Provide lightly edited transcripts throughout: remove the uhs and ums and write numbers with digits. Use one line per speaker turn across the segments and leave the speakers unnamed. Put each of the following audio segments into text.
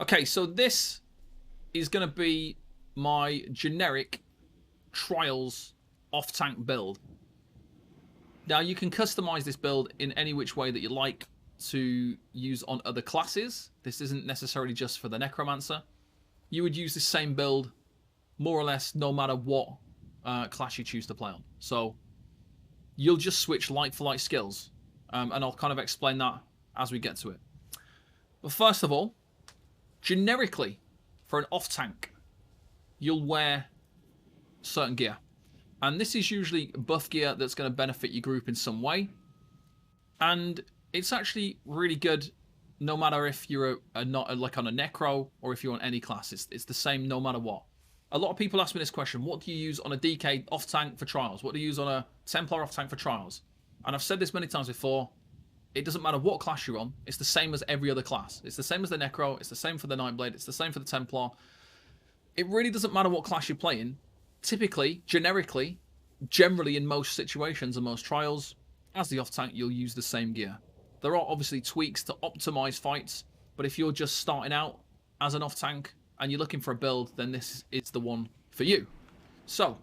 Okay, so this is going to be my generic Trials off-tank build. Now, you can customize this build in any which way that you like to use on other classes. This isn't necessarily just for the Necromancer. You would use the same build more or less no matter what class you choose to play on. So you'll just switch like for like skills. And I'll kind of explain that as we get to it. But first of all, generically, for an off-tank, you'll wear certain gear. And this is usually buff gear that's going to benefit your group in some way. And it's actually really good no matter if you're not like on a Necro or if you're on any class. It's the same no matter what. A lot of people ask me this question: what do you use on a DK off-tank for Trials? What do you use on a Templar off-tank for Trials? And I've said this many times before, it doesn't matter what class you're on, it's the same as every other class. It's the same as the Necro, it's the same for the Nightblade, it's the same for the Templar. It really doesn't matter what class you're playing. Typically, generically, generally in most situations and most trials, as the off-tank, you'll use the same gear. There are obviously tweaks to optimize fights, but if you're just starting out as an off-tank and you're looking for a build, then this is the one for you. So,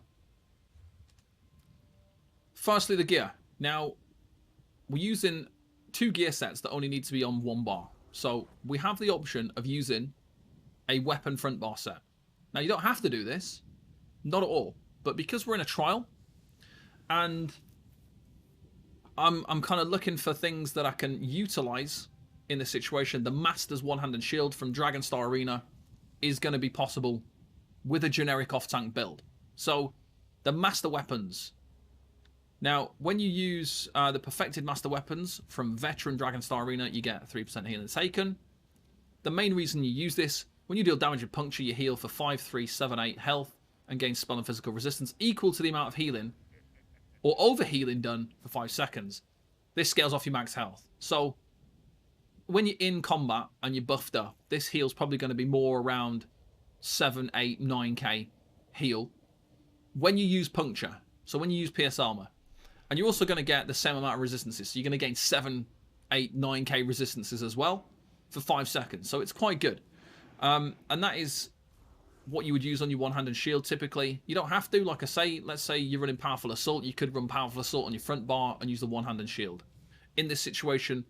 firstly, the gear. Now, we're using two gear sets that only need to be on one bar. So, we have the option of using a weapon front bar set. Now, you don't have to do this. Not at all. But because we're in a trial, and I'm kind of looking for things that I can utilize in this situation, the Master's one-handed shield from Dragonstar Arena is going to be possible with a generic off-tank build. So, the Master Weapons. Now, when you use the Perfected Master Weapons from Veteran Dragonstar Arena, you get 3% healing taken. The main reason you use this, when you deal damage and puncture, you heal for 5, 3, 7, 8 health and gain spell and physical resistance equal to the amount of healing or over healing done for 5 seconds. This scales off your max health. So, when you're in combat and you're buffed up, this heal's probably going to be more around 7, 8, 9k heal. When you use puncture, so when you use PS armor, and you're also going to get the same amount of resistances. So you're going to gain 7, 8, 9k resistances as well for 5 seconds. So it's quite good. And that is what you would use on your one-handed shield typically. You don't have to. Like I say, let's say you're running Powerful Assault. You could run Powerful Assault on your front bar and use the one-handed shield. In this situation,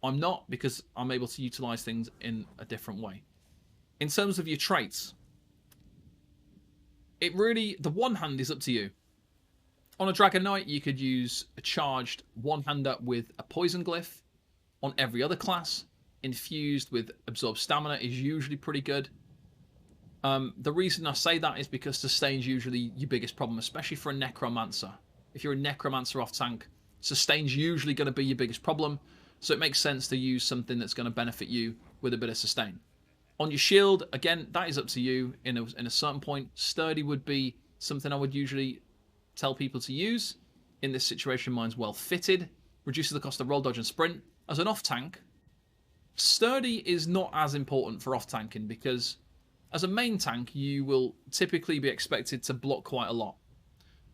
I'm not, because I'm able to utilize things in a different way. In terms of your traits, it really, the one-hand is up to you. On a Dragon Knight, you could use a charged one-hander with a poison glyph. On every other class, infused with absorbed stamina is usually pretty good. The reason I say that is because sustain's usually your biggest problem, especially for a Necromancer. If you're a Necromancer off-tank, sustain's usually going to be your biggest problem, so it makes sense to use something that's going to benefit you with a bit of sustain. On your shield, again, that is up to you in a certain point. Sturdy would be something I would usually tell people to use. In this situation, mine's well fitted. Reduces the cost of roll, dodge, and sprint. As an off-tank, sturdy is not as important for off-tanking because as a main tank, you will typically be expected to block quite a lot.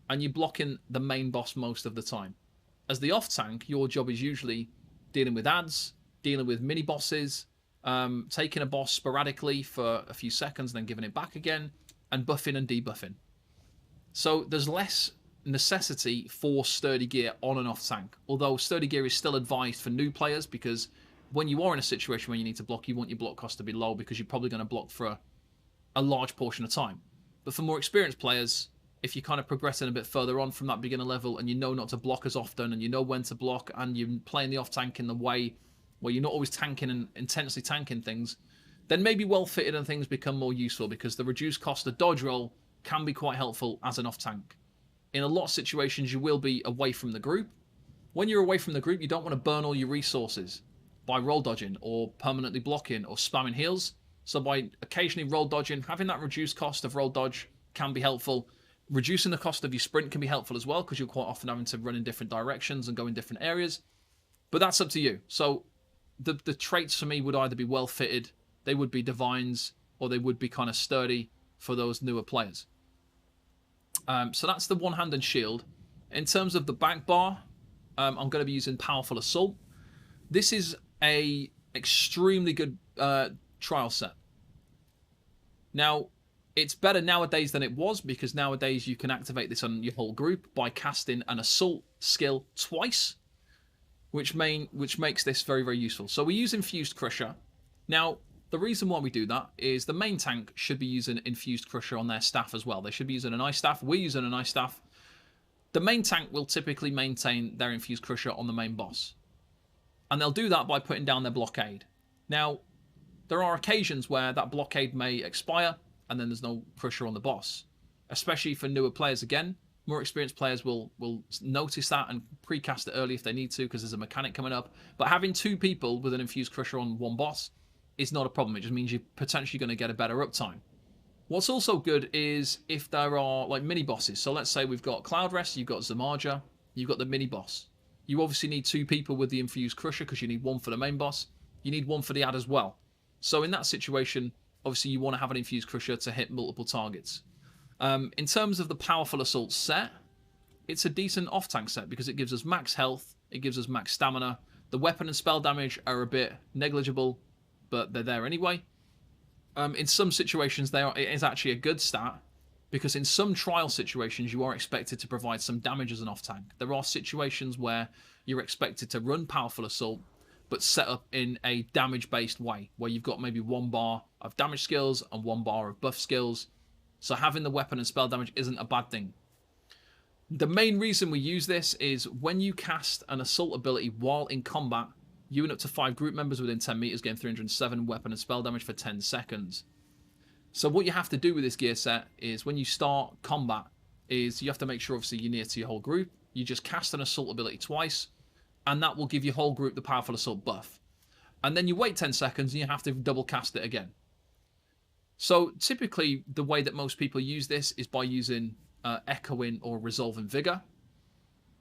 And you're blocking the main boss most of the time. As the off-tank, your job is usually dealing with ads, dealing with mini-bosses, taking a boss sporadically for a few seconds, then giving it back again, and buffing and debuffing. So there's less necessity for sturdy gear on an off-tank. Although sturdy gear is still advised for new players, because when you are in a situation where you need to block, you want your block cost to be low because you're probably going to block for a large portion of time. But for more experienced players, if you're kind of progressing a bit further on from that beginner level and you know not to block as often and you know when to block and you're playing the off-tank in the way where you're not always tanking and intensely tanking things, then maybe well-fitted and things become more useful because the reduced cost of dodge roll can be quite helpful as an off-tank. In a lot of situations, you will be away from the group. When you're away from the group, you don't want to burn all your resources by roll dodging or permanently blocking or spamming heals. So by occasionally roll dodging, having that reduced cost of roll dodge can be helpful. Reducing the cost of your sprint can be helpful as well because you're quite often having to run in different directions and go in different areas. But that's up to you. So the traits for me would either be well fitted, they would be divines, or they would be kind of sturdy for those newer players. So that's the one-handed shield. In terms of the back bar, I'm going to be using Powerful Assault. This is a extremely good trial set. Now, it's better nowadays than it was, because nowadays you can activate this on your whole group by casting an assault skill twice, which makes this very, very useful. So we use Infused Crusher. Now, the reason why we do that is the main tank should be using Infused Crusher on their staff as well. They should be using an ice staff. We're using an ice staff. The main tank will typically maintain their Infused Crusher on the main boss. And they'll do that by putting down their blockade. Now, there are occasions where that blockade may expire and then there's no Crusher on the boss. Especially for newer players again. More experienced players will notice that and precast it early if they need to, because there's a mechanic coming up. But having 2 people with an Infused Crusher on one boss is not a problem. It just means you're potentially going to get a better uptime. What's also good is if there are like mini bosses. So let's say we've got Cloud Rest, you've got Zamaja, you've got the mini boss. You obviously need 2 people with the Infused Crusher because you need 1 for the main boss. You need 1 for the ad as well. So in that situation, obviously you want to have an Infused Crusher to hit multiple targets. In terms of the Powerful Assault set, it's a decent off-tank set because it gives us max health, it gives us max stamina. The weapon and spell damage are a bit negligible, but they're there anyway. In some situations, it is actually a good stat, because in some trial situations, you are expected to provide some damage as an off-tank. There are situations where you're expected to run Powerful Assault, but set up in a damage-based way, where you've got maybe 1 bar of damage skills and 1 bar of buff skills. So having the weapon and spell damage isn't a bad thing. The main reason we use this is when you cast an assault ability while in combat, you and up to 5 group members within 10 meters gain 307 weapon and spell damage for 10 seconds. So what you have to do with this gear set is when you start combat, is you have to make sure obviously you're near to your whole group. You just cast an assault ability twice, and that will give your whole group the Powerful Assault buff. And then you wait 10 seconds and you have to double cast it again. So typically the way that most people use this is by using Echoing or Resolving Vigor.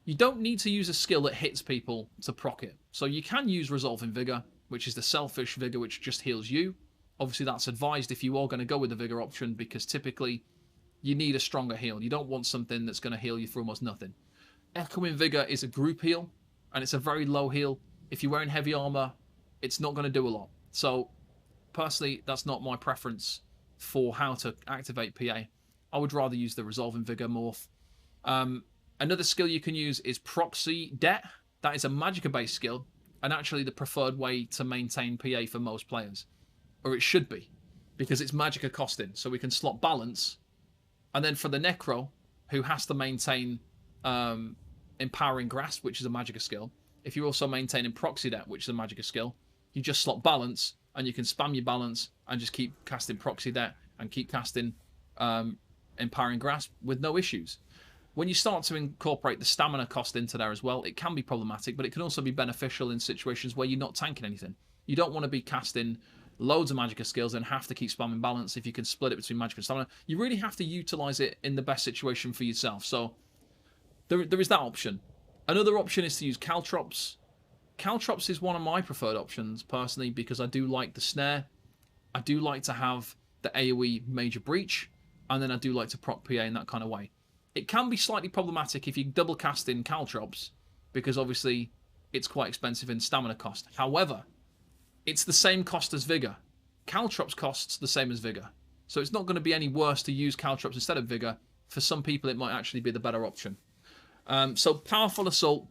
You don't need to use a skill that hits people to proc it. So you can use Resolving Vigor, which is the selfish Vigor, which just heals you. Obviously, that's advised if you are going to go with the Vigor option, because typically you need a stronger heal. You don't want something that's going to heal you for almost nothing. Echoing Vigor is a group heal, and it's a very low heal. If you're wearing heavy armor, it's not going to do a lot. So, personally, that's not my preference for how to activate PA. I would rather use the Resolving Vigor morph. Another skill you can use is Proxy Det. That is a Magicka-based skill, and actually the preferred way to maintain PA for most players. Or it should be, because it's Magicka costing, so we can slot balance. And then for the Necro, who has to maintain Empowering Grasp, which is a Magicka skill, if you're also maintaining Proxy Det, which is a Magicka skill, you just slot balance, and you can spam your balance, and just keep casting Proxy Det, and keep casting Empowering Grasp with no issues. When you start to incorporate the stamina cost into there as well, it can be problematic, but it can also be beneficial in situations where you're not tanking anything. You don't want to be casting loads of Magicka skills and have to keep spamming balance. If you can split it between Magicka and stamina, you really have to utilize it in the best situation for yourself. So there is that option. Another option is to use Caltrops. Caltrops is one of my preferred options, personally, because I do like the snare. I do like to have the AoE Major Breach, and then I do like to proc PA in that kind of way. It can be slightly problematic if you double cast in Caltrops, because obviously it's quite expensive in stamina cost. However, it's the same cost as Vigor. Caltrops costs the same as Vigor. So it's not going to be any worse to use Caltrops instead of Vigor. For some people, it might actually be the better option. So Powerful Assault.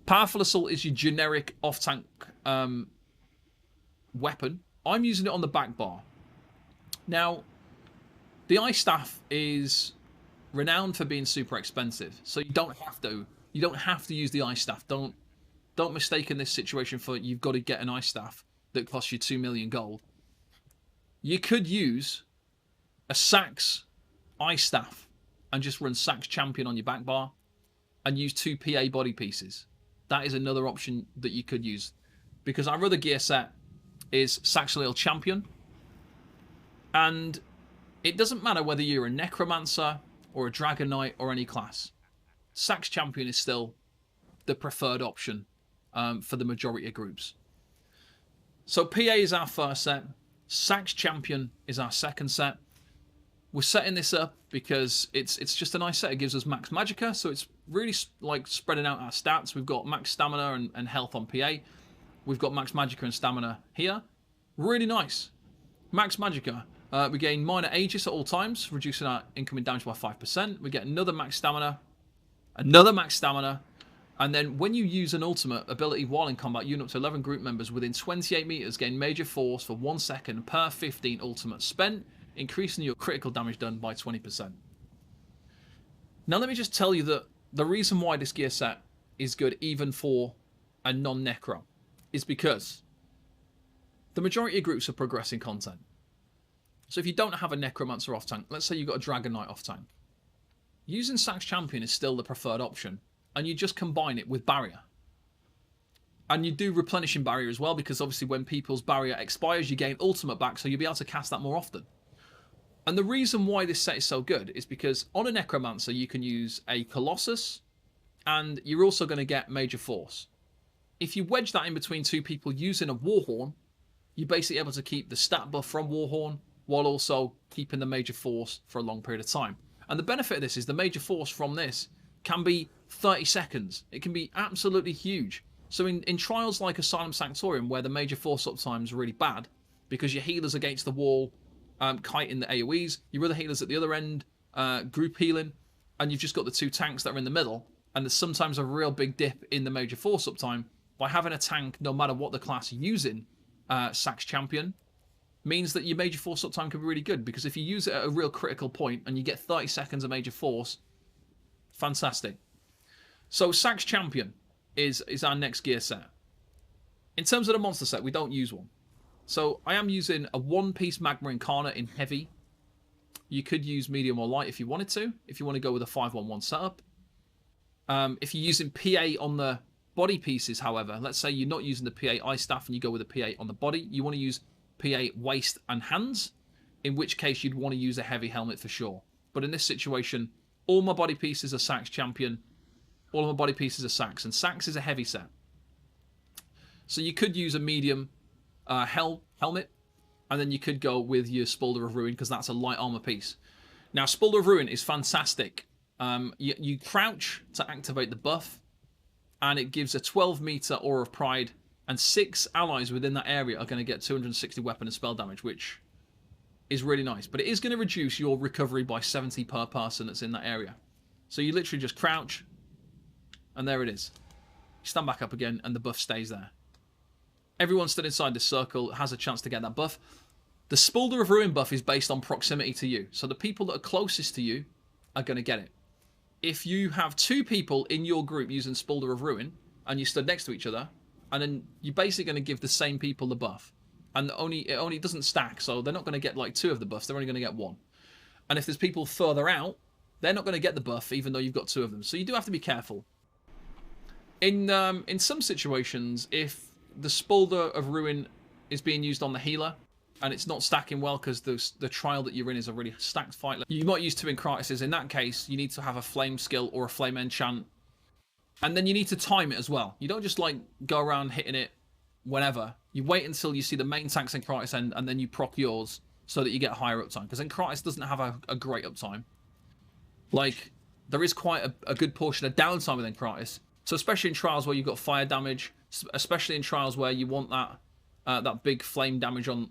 Powerful Assault is your generic off-tank weapon. I'm using it on the back bar. Now, the Ice Staff is renowned for being super expensive, so you don't have to. You don't have to use the Ice Staff. Don't mistake in this situation for you've got to get an Ice Staff that costs you 2 million gold. You could use a Sax Ice Staff and just run Sax Champion on your back bar and use 2 PA body pieces. That is another option that you could use, because our other gear set is Saxolil Champion, and it doesn't matter whether you're a Necromancer or a Dragon Knight or any class. Sax Champion is still the preferred option for the majority of groups. So PA is our first set. Sax Champion is our second set. We're setting this up because it's just a nice set. It gives us max Magicka, so it's really like spreading out our stats. We've got max stamina and health on PA. We've got max Magicka and stamina here. Really nice. Max Magicka. We gain minor Aegis at all times, reducing our incoming damage by 5%. We get another max stamina, and then when you use an ultimate ability while in combat, you and up to 11 group members within 28 meters gain major force for 1 second per 15 ultimates spent, increasing your critical damage done by 20%. Now let me just tell you that the reason why this gear set is good even for a non-necro is because the majority of groups are progressing content. So if you don't have a necromancer off tank, let's say you've got a dragon knight off tank, using Sax Champion is still the preferred option, and you just combine it with barrier. And you do replenishing barrier as well, because obviously when people's barrier expires, you gain ultimate back, so you'll be able to cast that more often. And the reason why this set is so good is because on a necromancer you can use a Colossus, and you're also going to get major force. If you wedge that in between two people using a Warhorn, you're basically able to keep the stat buff from Warhorn while also keeping the major force for a long period of time. And the benefit of this is the major force from this can be 30 seconds. It can be absolutely huge. So in trials like Asylum Sanctorium, where the major force uptime is really bad, because your healers against the wall, kiting the AoEs, your other healers at the other end, group healing, and you've just got the two tanks that are in the middle, and there's sometimes a real big dip in the major force uptime. By having a tank, no matter what the class using, Sax Champion, means that your major force uptime can be really good, because if you use it at a real critical point and you get 30 seconds of major force, fantastic. So Sax Champion is our next gear set. In terms of the monster set, we don't use one. So I am using a one-piece Magma Incarnate in heavy. You could use medium or light if you wanted to, if you want to go with a 5-1-1 setup. If you're using PA on the body pieces, however, let's say you're not using the PA Ice Staff and you go with a PA on the body, you want to use PA waist and hands, in which case you'd want to use a heavy helmet for sure. But in this situation, all my body pieces are Sax Champion, all of my body pieces are Sax, and Sax is a heavy set. So you could use a medium helmet, and then you could go with your Spulder of Ruin, because that's a light armor piece. Now, Spulder of Ruin is fantastic. You crouch to activate the buff, and it gives a 12-meter Aura of Pride, and 6 allies within that area are going to get 260 weapon and spell damage, which is really nice. But it is going to reduce your recovery by 70 per person that's in that area. So you literally just crouch, and there it is. You stand back up again, and the buff stays there. Everyone stood inside this circle has a chance to get that buff. The Spulder of Ruin buff is based on proximity to you. So the people that are closest to you are going to get it. If you have 2 people in your group using Spulder of Ruin, and you stood next to each other, and then you're basically going to give the same people the buff. And it only doesn't stack, so they're not going to get like 2 of the buffs, they're only going to get 1. And if there's people further out, they're not going to get the buff, even though you've got 2 of them. So you do have to be careful. In some situations, if the Spulder of Ruin is being used on the healer, and it's not stacking well because the trial that you're in is a really stacked fight, you might use 2 Encratises. In that case, you need to have a flame skill or a flame enchant. And then you need to time it as well. You don't just like go around hitting it whenever. You wait until you see the main tank's Encratis end, and then you proc yours so that you get higher uptime. Because Encratis doesn't have a great uptime. Like, there is quite a good portion of downtime with Encratis. So especially in trials where you've got fire damage, especially in trials where you want that big flame damage on,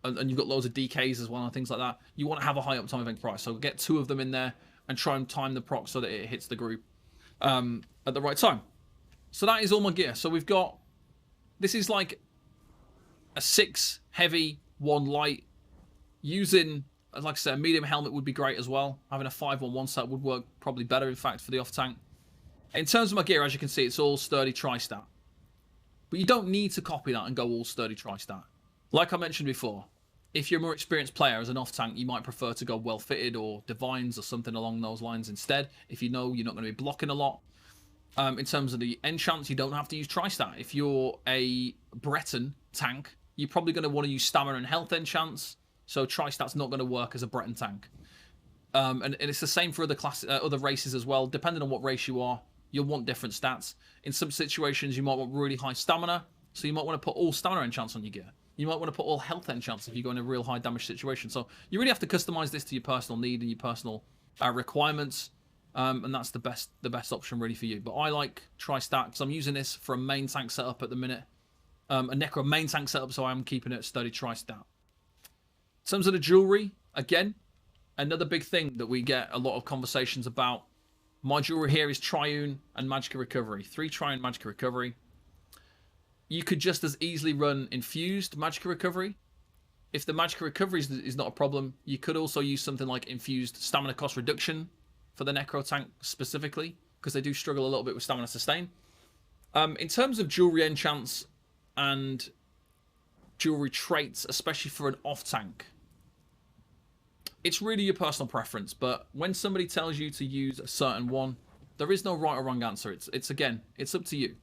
and you've got loads of DKs as well and things like that, you want to have a high uptime of Encratis. So get 2 of them in there and try and time the proc so that it hits the group at the right time. So that is all my gear. So we've got, this is like a 6 heavy, 1 light. Using, like I said, a medium helmet would be great as well. Having a 5-1-1 set would work probably better, in fact, for the off-tank. In terms of my gear, as you can see, it's all sturdy tri-stat. But you don't need to copy that and go all sturdy tri-stat. Like I mentioned before, if you're a more experienced player as an off-tank, you might prefer to go well-fitted or divines or something along those lines instead, if you know you're not going to be blocking a lot. In terms of the enchants, you don't have to use tri-stat. If you're a Breton tank, you're probably going to want to use stamina and health enchants, so tri-stat's not going to work as a Breton tank. And it's the same for other races as well. Depending on what race you are, you'll want different stats. In some situations, you might want really high stamina, so you might want to put all stamina enchants on your gear. You might want to put all health enchants if you go in a real high damage situation. So you really have to customize this to your personal need and your personal requirements, and that's the best option really for you. But I like tri-stat because I'm using this for a main tank setup at the minute, a Necro main tank setup, so I'm keeping it sturdy tri-stat. In terms of the jewelry, again, another big thing that we get a lot of conversations about. My jewelry here is Triune and Magicka Recovery. 3 Triune Magicka Recovery. You could just as easily run Infused Magicka Recovery. If the Magicka Recovery is not a problem, you could also use something like Infused Stamina Cost Reduction for the Necro tank specifically, because they do struggle a little bit with Stamina Sustain. In terms of jewelry enchants and jewelry traits, especially for an off-tank, it's really your personal preference, but when somebody tells you to use a certain one, there is no right or wrong answer. It's again, it's up to you.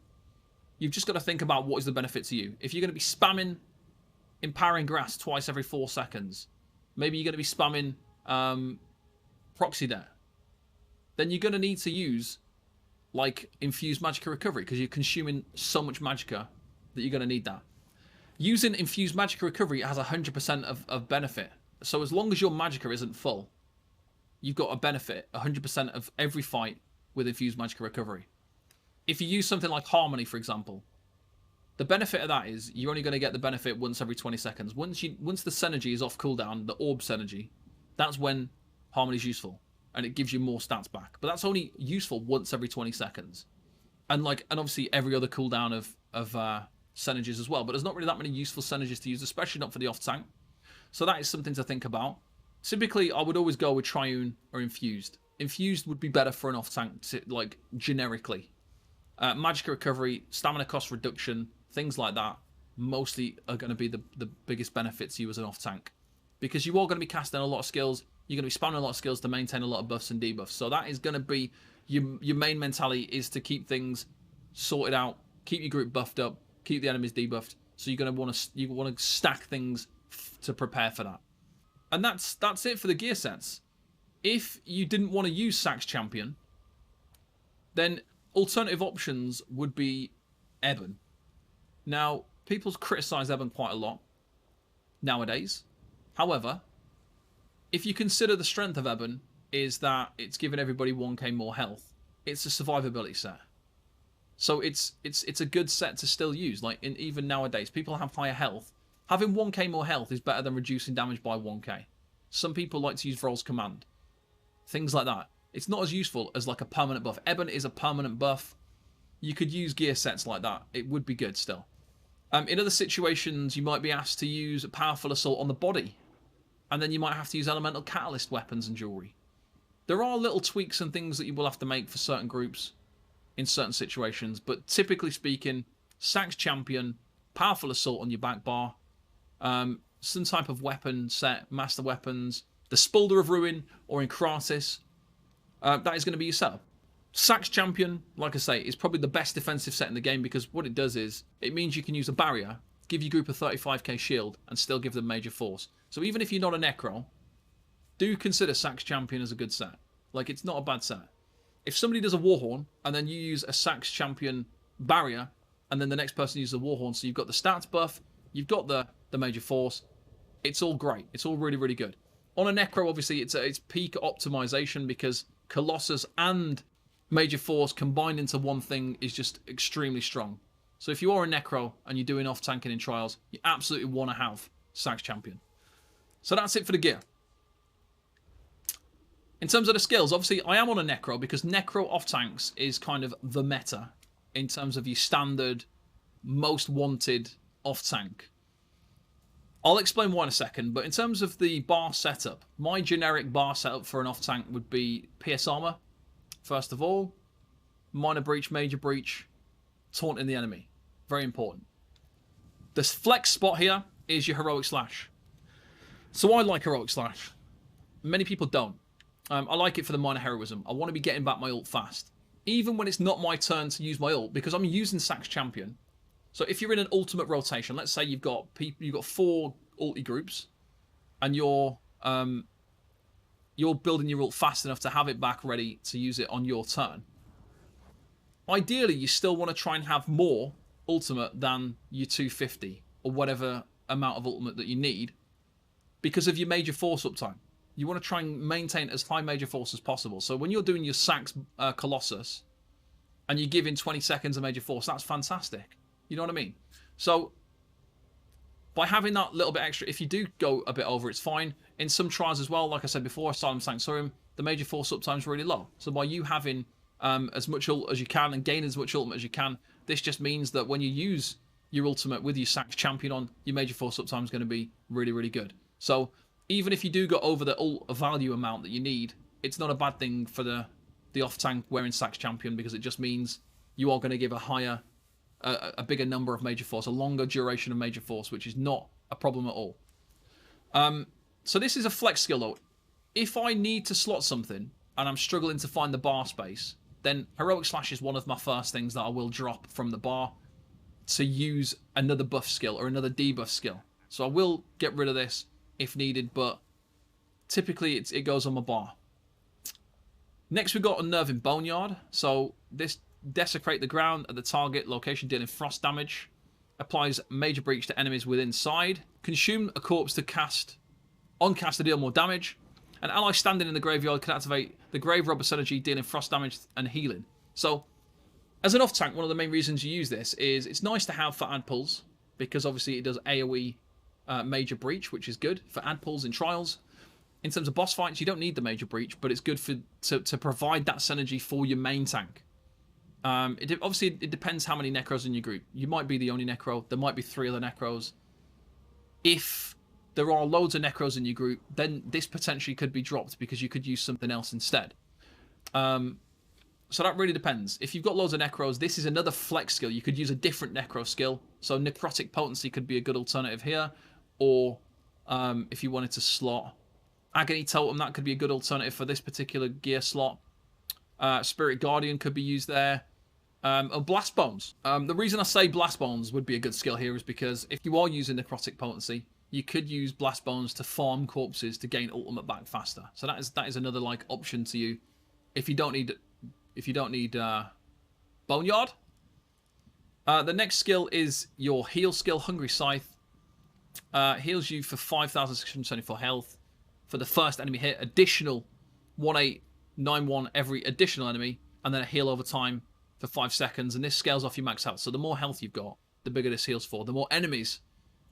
You've just got to think about what is the benefit to you. If you're going to be spamming Empowering Grass twice every 4 seconds, maybe you're going to be spamming Proxy Dare, then you're going to need to use like Infused Magicka Recovery, because you're consuming so much Magicka that you're going to need that. Using Infused Magicka Recovery has 100% of benefit. So as long as your Magicka isn't full, you've got a benefit 100% of every fight with Infused Magicka Recovery. If you use something like Harmony, for example, the benefit of that is you're only going to get the benefit once every 20 seconds. Once the Synergy is off cooldown, the Orb Synergy, that's when Harmony is useful, and it gives you more stats back. But that's only useful once every 20 seconds, and obviously every other cooldown of Synergies as well. But there's not really that many useful Synergies to use, especially not for the off tank. So that is something to think about. Typically, I would always go with Triune or Infused. Infused would be better for an off tank, like generically. Magicka Recovery, Stamina Cost Reduction, things like that, mostly are going to be the biggest benefits to you as an off tank, because you are going to be casting a lot of skills. You're going to be spamming a lot of skills to maintain a lot of buffs and debuffs. So that is going to be your main mentality, is to keep things sorted out, keep your group buffed up, keep the enemies debuffed. So you're going to want to stack things to prepare for that. And that's it for the gear sets. If you didn't want to use Sax Champion, then alternative options would be Eben. Now, people criticise Eben quite a lot nowadays. However, if you consider the strength of Eben is that it's giving everybody 1k more health, it's a survivability set. So it's a good set to still use. Like even nowadays, people have higher health. Having 1k more health is better than reducing damage by 1k. Some people like to use Vrol's Command. Things like that. It's not as useful as like a permanent buff. Eben is a permanent buff. You could use gear sets like that. It would be good still. In other situations, you might be asked to use a Powerful Assault on the body. And then you might have to use Elemental Catalyst weapons and jewelry. There are little tweaks and things that you will have to make for certain groups in certain situations. But typically speaking, Sax Champion, Powerful Assault on your back bar, some type of weapon set, Master Weapons, the Spulder of Ruin, or in Kratis, that is going to be your setup. Sax Champion, like I say, is probably the best defensive set in the game, because what it does is, it means you can use a barrier, give your group a 35k shield, and still give them major force. So even if you're not a Necro, do consider Sax Champion as a good set. Like, it's not a bad set. If somebody does a Warhorn, and then you use a Sax Champion barrier, and then the next person uses a Warhorn, so you've got the stats buff, you've got the major force, it's all great. It's all really, really good. On a Necro, obviously, it's peak optimization, because Colossus and Major Force combined into one thing is just extremely strong. So if you are a Necro and you're doing off-tanking in Trials, you absolutely want to have Sax Champion. So that's it for the gear. In terms of the skills, obviously I am on a Necro, because Necro off-tanks is kind of the meta in terms of your standard, most wanted off-tank. I'll explain why in a second, but in terms of the bar setup, my generic bar setup for an off-tank would be PS Armor, first of all, Minor Breach, Major Breach, taunting the enemy. Very important. The flex spot here is your Heroic Slash. So I like Heroic Slash. Many people don't. I like it for the minor heroism. I want to be getting back my ult fast. Even when it's not my turn to use my ult, because I'm using Sax Champion. So if you're in an ultimate rotation, let's say you've got 4 ulti groups, and you're building your ult fast enough to have it back ready to use it on your turn. Ideally, you still want to try and have more ultimate than your 250 or whatever amount of ultimate that you need, because of your major force uptime. You want to try and maintain as high major force as possible. So when you're doing your Sax Colossus and you give in 20 seconds of major force, that's fantastic. You know what I mean? So by having that little bit extra, if you do go a bit over, it's fine. In some trials as well, like I said before, Asylum Sanctorium, the major force uptime is really low. So by you having as much ult as you can and gain as much ultimate as you can, this just means that when you use your ultimate with your Sax champion on, your major force uptime is going to be really, really good. So even if you do go over the ult value amount that you need, it's not a bad thing for the off-tank wearing Sax champion, because it just means you are going to give a bigger number of major force, a longer duration of major force, which is not a problem at all. So this is a flex skill though. If I need to slot something and I'm struggling to find the bar space, then Heroic Slash is one of my first things that I will drop from the bar to use another buff skill or another debuff skill. So I will get rid of this if needed, but typically it goes on my bar. Next we've got Unnerving Boneyard. So this desecrate the ground at the target location, dealing frost damage. Applies major breach to enemies within side. Consume a corpse to cast to deal more damage. An ally standing in the graveyard can activate the Grave Robber synergy, dealing frost damage and healing. So, as an off-tank, one of the main reasons you use this is it's nice to have for ad pulls, because obviously it does AoE major breach, which is good for ad pulls in trials. In terms of boss fights, you don't need the major breach, but it's good to provide that synergy for your main tank. Obviously, it depends how many Necros in your group. You might be the only Necro. There might be 3 other Necros. If there are loads of Necros in your group, then this potentially could be dropped because you could use something else instead. So that really depends. If you've got loads of Necros, this is another flex skill. You could use a different Necro skill. So Necrotic Potency could be a good alternative here. Or if you wanted to slot Agony Totem, that could be a good alternative for this particular gear slot. Spirit Guardian could be used there. Or Blast Bones. The reason I say Blast Bones would be a good skill here is because if you are using Necrotic Potency, you could use Blast Bones to farm corpses to gain ultimate back faster. So that is another like option to you if you don't need Boneyard. The next skill is your heal skill, Hungry Scythe. Heals you for 5,624 health for the first enemy hit. Additional 1891 every additional enemy, and then a heal over time for 5 seconds. And this scales off your max health. So the more health you've got, the bigger this heals for. The more enemies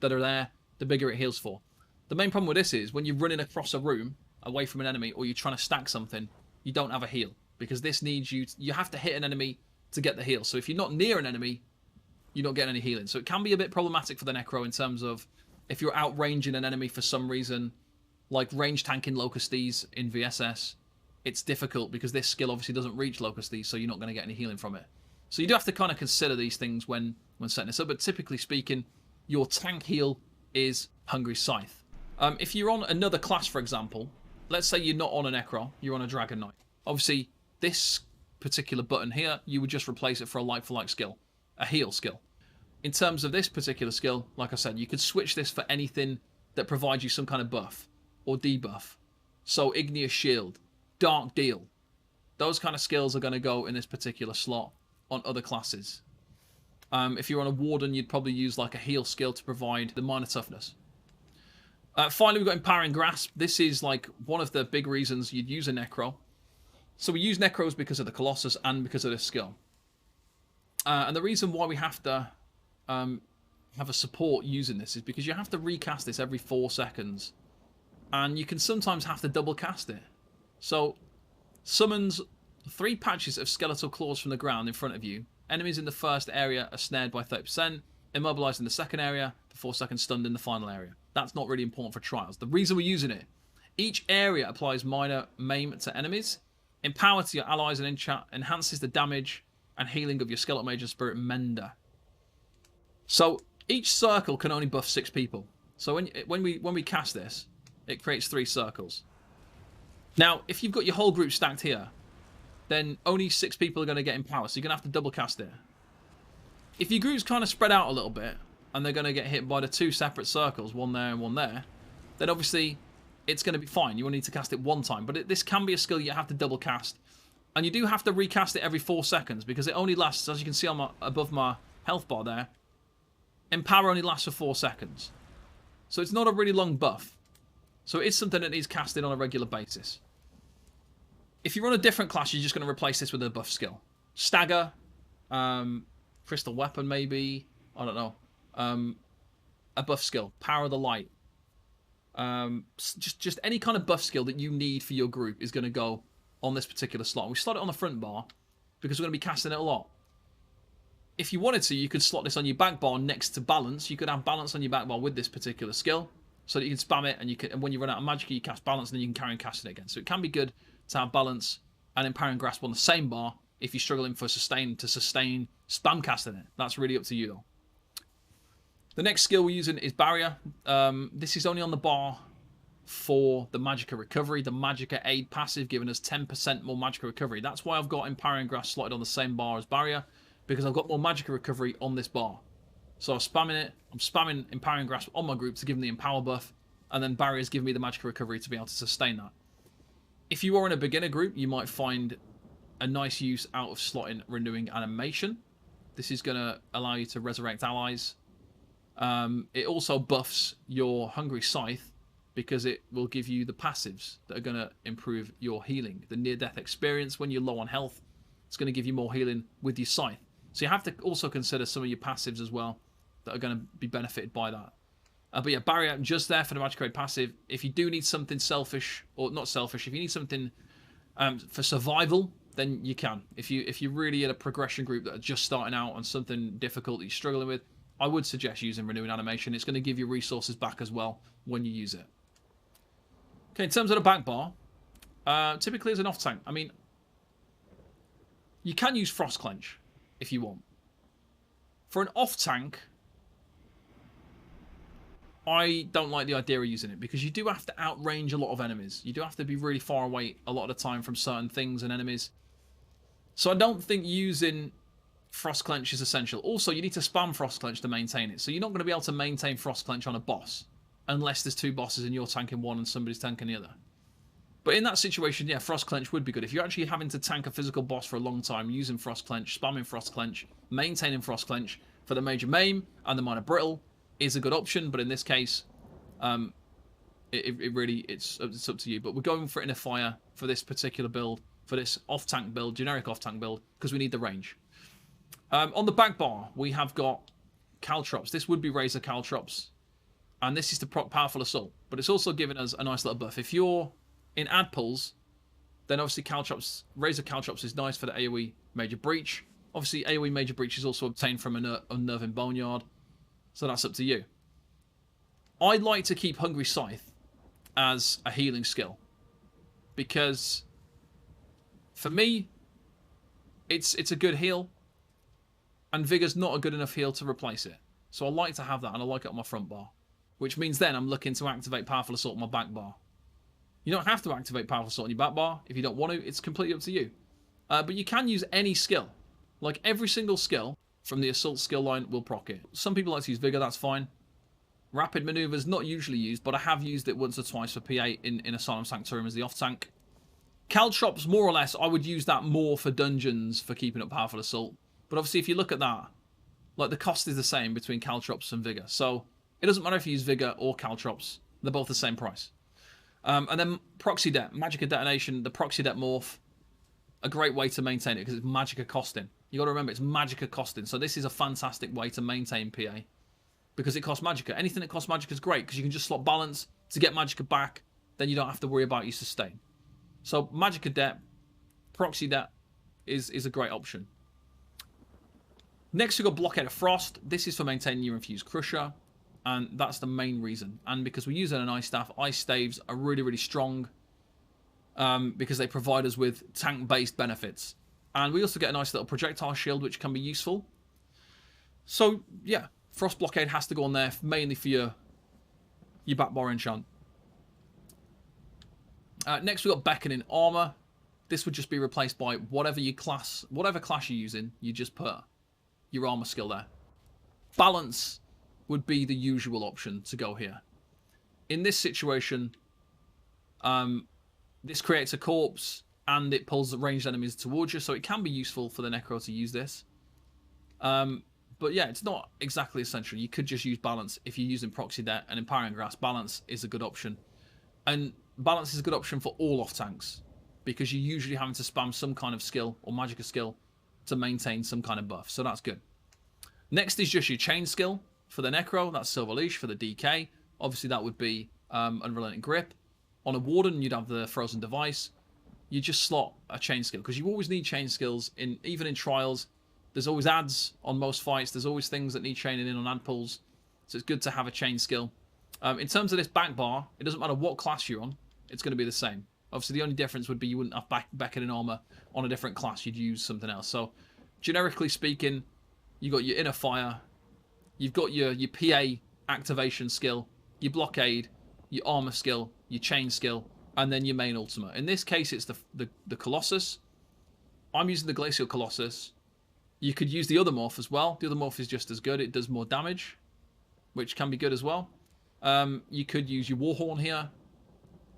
that are there, the bigger it heals for. The main problem with this is when you're running across a room away from an enemy, or you're trying to stack something, you don't have a heal, because this needs you have to hit an enemy to get the heal. So if you're not near an enemy, you're not getting any healing. So it can be a bit problematic for the Necro in terms of if you're outranging an enemy for some reason, like range tanking Locustes in VSS, it's difficult because this skill obviously doesn't reach Locustes, so you're not going to get any healing from it. So you do have to kind of consider these things when setting this up, but typically speaking, your tank heal is Hungry Scythe. If you're on another class, for example, let's say you're not on a Necro, you're on a Dragon Knight. Obviously, this particular button here, you would just replace it for a like-for-like skill, a heal skill. In terms of this particular skill, like I said, you could switch this for anything that provides you some kind of buff or debuff. So Igneous Shield, Dark Deal, those kind of skills are going to go in this particular slot on other classes. If you're on a Warden, you'd probably use like a heal skill to provide the minor toughness. Finally, we've got Empowering Grasp. This is like one of the big reasons you'd use a Necro. So we use Necros because of the Colossus and because of this skill. And the reason why we have to have a support using this is because you have to recast this every 4 seconds. And you can sometimes have to double cast it. So summons 3 patches of skeletal claws from the ground in front of you. Enemies in the first area are snared by 30%, immobilized in the second area, for 4 seconds stunned in the final area. That's not really important for trials. The reason we're using it, each area applies minor maim to enemies, empower to your allies, and enhances the damage and healing of your skeletal mage and spirit mender. So each circle can only buff 6 people. So when we cast this, it creates 3 circles. Now, if you've got your whole group stacked here, then only 6 people are going to get empowered, so you're going to have to double cast it. If your group's kind of spread out a little bit, and they're going to get hit by the 2 separate circles, one there and one there, then obviously it's going to be fine. You will need to cast it 1 time, but this can be a skill you have to double cast. And you do have to recast it every 4 seconds, because it only lasts, as you can see on above my health bar there, Empower only lasts for 4 seconds. So it's not a really long buff. So it is something that needs casting on a regular basis. If you're on a different class, you're just going to replace this with a buff skill. Stagger, Crystal Weapon maybe, I don't know. a buff skill, Power of the Light. Just any kind of buff skill that you need for your group is going to go on this particular slot. We slot it on the front bar because we're going to be casting it a lot. If you wanted to, you could slot this on your back bar next to balance. You could have balance on your back bar with this particular skill, so that you can spam it, and when you run out of magicka, you cast balance, and then you can carry on casting it again. So it can be good to have balance and empowering grasp on the same bar if you're struggling for sustain spam casting it. That's really up to you though. The next skill we're using is barrier. This is only on the bar for the magicka recovery, the magicka aid passive, giving us 10% more magicka recovery. That's why I've got empowering grasp slotted on the same bar as barrier, because I've got more magicka recovery on this bar. So I'm spamming it. I'm spamming empowering grasp on my group to give them the empower buff, and then barriers give me the magicka recovery to be able to sustain that. If you are in a beginner group, you might find a nice use out of slotting renewing animation. This is going to allow you to resurrect allies. It also buffs your hungry scythe because it will give you the passives that are going to improve your healing. The near-death experience when you're low on health, it's going to give you more healing with your scythe. So you have to also consider some of your passives as well that are going to be benefited by that. But yeah, barrier just there for the magic aid passive. If you do need something selfish, or not selfish, if you need something for survival, then you can. If you're really in a progression group that are just starting out on something difficult that you're struggling with, I would suggest using renewing animation. It's going to give you resources back as well when you use it. Okay, in terms of the back bar, typically as an off tank, I mean, you can use Frost Clench if you want. For an off tank, I don't like the idea of using it because you do have to outrange a lot of enemies. You do have to be really far away a lot of the time from certain things and enemies. So I don't think using Frost Clench is essential. Also, you need to spam Frost Clench to maintain it. So you're not going to be able to maintain Frost Clench on a boss unless there's two bosses and you're tanking one and somebody's tanking the other. But in that situation, yeah, Frost Clench would be good. If you're actually having to tank a physical boss for a long time, using Frost Clench, spamming Frost Clench, maintaining Frost Clench for the major maim and the minor brittle is a good option. But in this case, it's up to you. But we're going for it in a fire for this particular build, for this off-tank build, generic off-tank build, because we need the range. On the back bar, we have got Caltrops. This would be Razor Caltrops, and this is the Powerful Assault. But it's also giving us a nice little buff. If you're in ad pulls, then obviously Caltrops, Razor Caltrops is nice for the AoE Major Breach. Obviously, AoE Major Breach is also obtained from Unnerving Boneyard, so that's up to you. I'd like to keep Hungry Scythe as a healing skill, because for me, it's a good heal, and Vigor's not a good enough heal to replace it. So I like to have that, and I like it on my front bar, which means then I'm looking to activate Powerful Assault on my back bar. You don't have to activate Powerful Assault on your back bar if you don't want to. It's completely up to you. But you can use any skill. Like every single skill from the Assault skill line will proc it. Some people like to use Vigor, that's fine. Rapid Maneuvers, not usually used, but I have used it once or twice for PA in Asylum Sanctorium as the off-tank. Caltrops, more or less, I would use that more for dungeons for keeping up Powerful Assault. But obviously, if you look at that, like the cost is the same between Caltrops and Vigor. So it doesn't matter if you use Vigor or Caltrops. They're both the same price. And then Proxy Det, Magicka Detonation, the Proxy Det morph, a great way to maintain it because it's Magicka costing. You got to remember, it's Magicka costing. So this is a fantastic way to maintain PA because it costs Magicka. Anything that costs Magicka is great because you can just slot balance to get Magicka back. Then you don't have to worry about your sustain. So Magicka Det, Proxy Det is a great option. Next, we've got Blockade of Frost. This is for maintaining your Infused Crusher, and that's the main reason. And because we're using an Ice Staff, Ice Staves are really, really strong because they provide us with tank-based benefits. And we also get a nice little projectile shield, which can be useful. So, yeah, Frost Blockade has to go on there, mainly for your back bar enchant. Next, we've got Beckoning Armor. This would just be replaced by whatever class you're using, you just put your armor skill there. Balance would be the usual option to go here. In this situation, this creates a corpse and it pulls the ranged enemies towards you, so it can be useful for the Necro to use this. But yeah, it's not exactly essential. You could just use Balance if you're using Proxy Det and Empowering Grasp. Balance is a good option. And Balance is a good option for all off-tanks because you're usually having to spam some kind of skill or Magicka skill to maintain some kind of buff, so that's good. Next is just your chain skill. For the Necro, that's Silver Leash. For the DK, obviously that would be Unrelenting Grip. On a Warden, you'd have the Frozen Device. You just slot a chain skill, because you always need chain skills, even in trials. There's always ads on most fights. There's always things that need chaining in on ad pulls. So it's good to have a chain skill. In terms of this back bar, it doesn't matter what class you're on. It's going to be the same. Obviously, the only difference would be you wouldn't have Beckett in armor on a different class. You'd use something else. So, generically speaking, you've got your Inner Fire. You've got your PA activation skill, your blockade, your armor skill, your chain skill, and then your main ultimate. In this case, it's the Colossus. I'm using the Glacial Colossus. You could use the other morph as well. The other morph is just as good. It does more damage, which can be good as well. You could use your Warhorn here.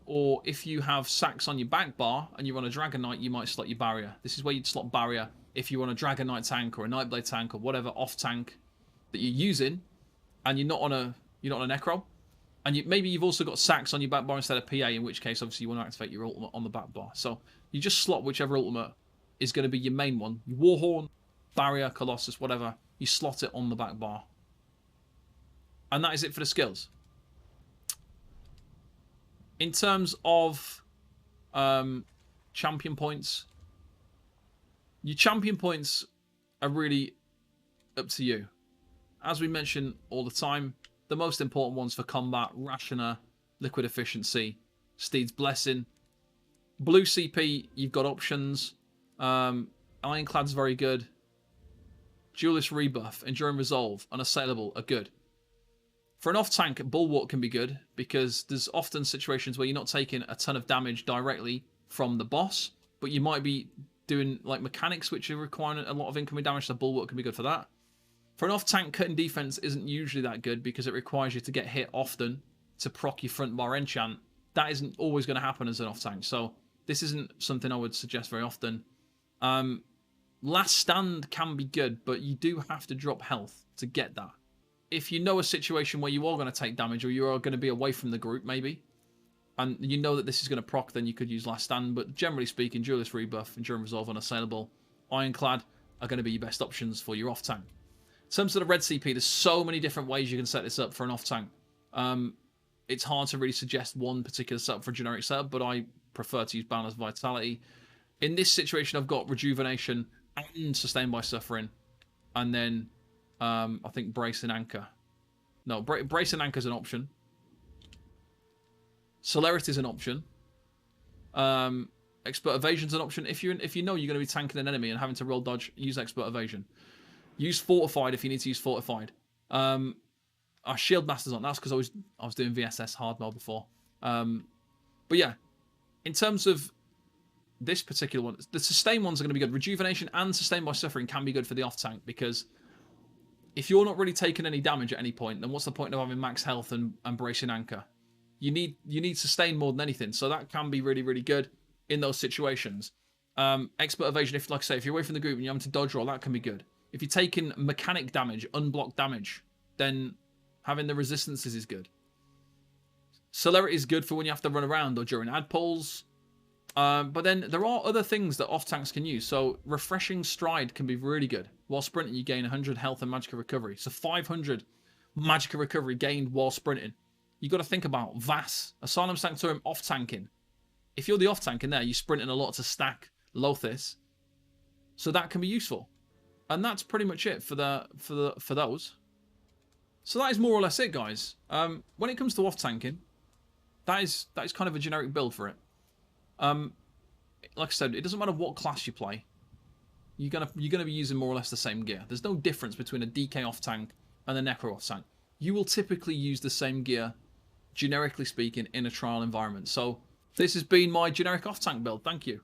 Or if you have sacks on your back bar and you're on a Dragon Knight, you might slot your Barrier. This is where you'd slot Barrier if you're on a Dragon Knight tank or a Nightblade tank or whatever off tank that you're using, and you're not on a Necro, and maybe you've also got sacks on your back bar instead of PA, in which case obviously you want to activate your ultimate on the back bar. So you just slot whichever ultimate is going to be your main one. Your Warhorn, Barrier, Colossus, whatever. You slot it on the back bar, and that is it for the skills. In terms of champion points, your champion points are really up to you. As we mention all the time, the most important ones for combat: Rationer, Liquid Efficiency, Steed's Blessing. Blue CP, you've got options. Ironclad's very good. Duelist Rebuff, Enduring Resolve, Unassailable are good. For an off-tank, Bulwark can be good, because there's often situations where you're not taking a ton of damage directly from the boss, but you might be doing like mechanics which are requiring a lot of incoming damage, so Bulwark can be good for that. For an off-tank, Cutting Defense isn't usually that good, because it requires you to get hit often to proc your front bar enchant. That isn't always going to happen as an off-tank, so this isn't something I would suggest very often. Last Stand can be good, but you do have to drop health to get that. If you know a situation where you are going to take damage, or you are going to be away from the group, maybe, and you know that this is going to proc, then you could use Last Stand. But generally speaking, Duelist Rebuff, Enduring Resolve, Unassailable, Ironclad are going to be your best options for your off-tank. In terms of the red CP, there's so many different ways you can set this up for an off-tank. It's hard to really suggest one particular setup for a generic setup, but I prefer to use Boundless Vitality. In this situation, I've got Rejuvenation and Sustained by Suffering, and then I think Brace and Anchor. No, Brace and Anchor is an option. Celerity is an option. Expert Evasion is an option. If you know you're going to be tanking an enemy and having to roll dodge, use Expert Evasion. Use Fortified if you need to use Fortified. Our Shield Master's on. That's because I was doing VSS hard mode before. But yeah, in terms of this particular one, the Sustain ones are going to be good. Rejuvenation and Sustained by Suffering can be good for the off-tank, because if you're not really taking any damage at any point, then what's the point of having max health and Bracing Anchor? You need Sustain more than anything, so that can be really, really good in those situations. Expert Evasion, if, like I say, if you're away from the group and you're having to dodge roll, that can be good. If you're taking mechanic damage, unblocked damage, then having the resistances is good. Celerity is good for when you have to run around or during ad pulls. But then there are other things that off-tanks can use. So Refreshing Stride can be really good. While sprinting, you gain 100 health and Magica Recovery. So 500 Magica Recovery gained while sprinting. You've got to think about VAS, Asylum Sanctorum off-tanking. If you're the off-tank in there, you're sprinting a lot to stack Lothis. So that can be useful. And that's pretty much it for those. So that is more or less it, guys. When it comes to off-tanking, that is kind of a generic build for it. Like I said, it doesn't matter what class you play. You're gonna be using more or less the same gear. There's no difference between a DK off-tank and a Necro off-tank. You will typically use the same gear, generically speaking, in a trial environment. So this has been my generic off-tank build. Thank you.